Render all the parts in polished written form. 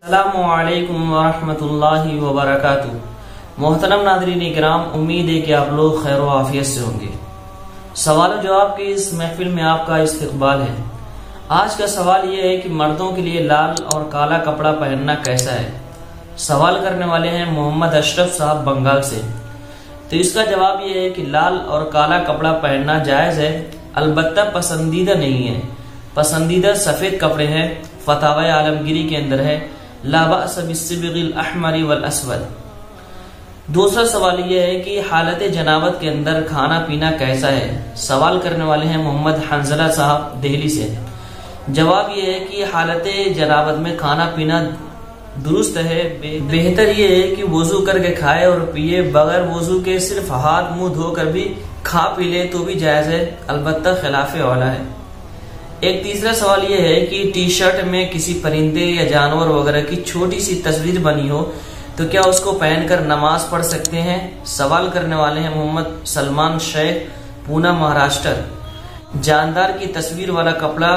السلام علیکم ورحمۃ اللہ وبرکاتہ۔ محترم ناظرین کرام، امید ہے کہ آپ لوگ خیر و عافیت سے ہوں گے۔ سوال و جواب کی اس محفل میں آپ کا استقبال ہے۔ آج کا سوال یہ ہے کہ مردوں کے لیے لال اور کالا کپڑا پہننا کیسا ہے؟ سوال کرنے والے ہیں محمد اشرف صاحب بنگال سے۔ تو اس کا جواب یہ ہے کہ لال اور کالا کپڑا پہننا جائز ہے، البتہ پسندیدہ نہیں ہے۔ پسندیدہ سفید کپڑے ہیں، فتاوی عالمگیری کے اندر ہے، لا بأس بالصبغ الاحمر والاسود۔ دوسرا سوال یہ ہے کہ حالت جنابت کے اندر کھانا پینا کیسا ہے؟ سوال کرنے والے ہیں محمد حنزلہ صاحب دہلی سے۔ جواب یہ ہے کہ حالت جنابت میں کھانا پینا درست ہے، بہتر یہ ہے کہ وضو کر کے کھائے اور پیے، بغیر وضو کے صرف ہاتھ منہ دھو کر بھی کھا پی لے تو بھی جائز ہے، البتہ خلاف اولیٰ ہے۔ ایک تیسرا سوال یہ ہے کہ ٹی شرٹ میں کسی پرندے یا جانور وغیرہ کی چھوٹی سی تصویر بنی ہو تو کیا اس کو پہن کر نماز پڑھ سکتے ہیں؟ سوال کرنے والے ہیں محمد سلمان شیخ پونا مہاراشٹر۔ جاندار کی تصویر والا کپڑا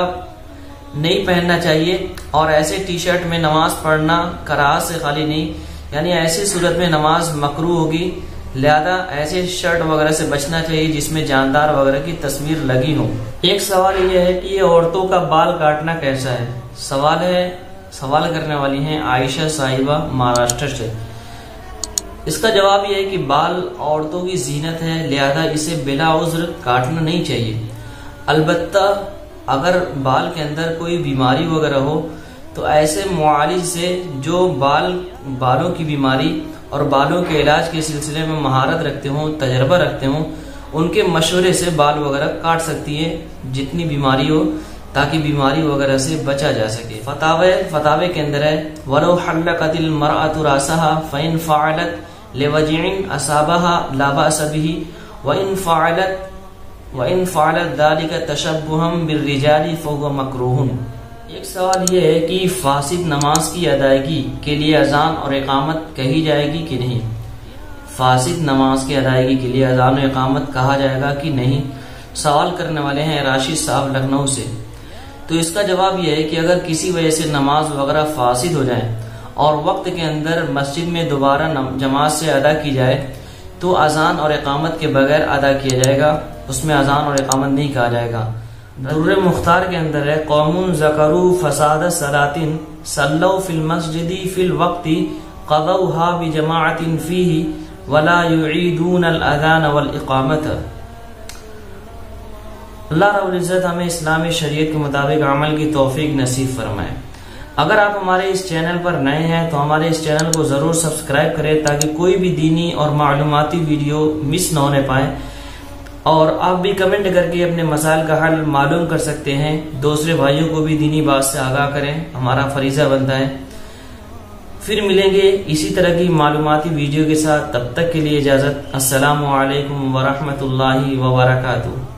نہیں پہننا چاہیے اور ایسے ٹی شرٹ میں نماز پڑھنا کراہت سے خالی نہیں، یعنی ایسی صورت میں نماز مکروہ ہوگی، لہذا ایسے شرٹ وغیرہ سے بچنا چاہیے جس میں جاندار وغیرہ کی تصویر لگی ہو۔ ایک سوال یہ ہے کہ یہ عورتوں کا بال کاٹنا کیسا ہے؟ سوال کرنے والی ہیں عائشہ صاحبہ مہاراشٹر سے۔ اس کا جواب یہ ہے کہ بال عورتوں کی زینت ہے، لہذا اسے بلا عذر کاٹنا نہیں چاہیے، البتہ اگر بال کے اندر کوئی بیماری وغیرہ ہو تو ایسے معالج سے جو بالوں کی بیماری اور بالوں کے علاج کے سلسلے میں مہارت رکھتے ہوں، تجربہ رکھتے ہوں، ان کے مشورے سے بال وغیرہ کاٹ سکتی ہے جتنی بیماری ہو، تاکہ بیماری وغیرہ سے بچا جا سکے۔ فتاوی کے اندر ہے وَلَوْ حَلَّقَتِ الْمَرْأَةُ رَأْسَهَا فَإِنْ فَعَلَتْ لِوَجْعٍ أَصَابَهَا لَا بَأْسَ بِهِ وَإِنْ فَعَلَتْ ذَلِكَ تَشَبُّهًا بِالرِّجَالِ فَهُوَ مَكْرُوهٌ۔ ایک سوال یہ ہے کہ فاسد نماز کی ادائیگی کے لیے اذان اور اقامت کہی جائے گی کہ نہیں؟ فاسد نماز کی ادائیگی کے لیے اذان و اقامت کہا جائے گا کہ نہیں؟ سوال کرنے والے ہیں راشد صاحب لکھنؤ سے۔ تو اس کا جواب یہ ہے کہ اگر کسی وجہ سے نماز وغیرہ فاسد ہو جائے اور وقت کے اندر مسجد میں دوبارہ جماعت سے ادا کی جائے تو اذان اور اقامت کے بغیر ادا کیا جائے گا، اس میں اذان اور اقامت نہیں کہا جائے گا۔ درر مختار کے اندر ہے قوم ذکروا فساد صلاۃ صلوا فی المسجد فی الوقت قضوها بجماعت فیہ ولا یعیدون الاذان والاقامت۔ اللہ رب العزت ہمیں اسلامی شریعت کے مطابق عمل کی توفیق نصیب فرمائے۔ اگر آپ ہمارے اس چینل پر نئے ہیں تو ہمارے اس چینل کو ضرور سبسکرائب کریں تاکہ کوئی بھی دینی اور معلوماتی ویڈیو مس نہ ہونے پائے، اور آپ بھی کمنٹ کر کے اپنے مسائل کا حل معلوم کر سکتے ہیں، دوسرے بھائیوں کو بھی دینی بات سے آگاہ کریں، ہمارا فریضہ بنتا ہے۔ پھر ملیں گے اسی طرح کی معلوماتی ویڈیو کے ساتھ، تب تک کے لیے اجازت، السلام علیکم ورحمۃ اللہ وبرکاتہ۔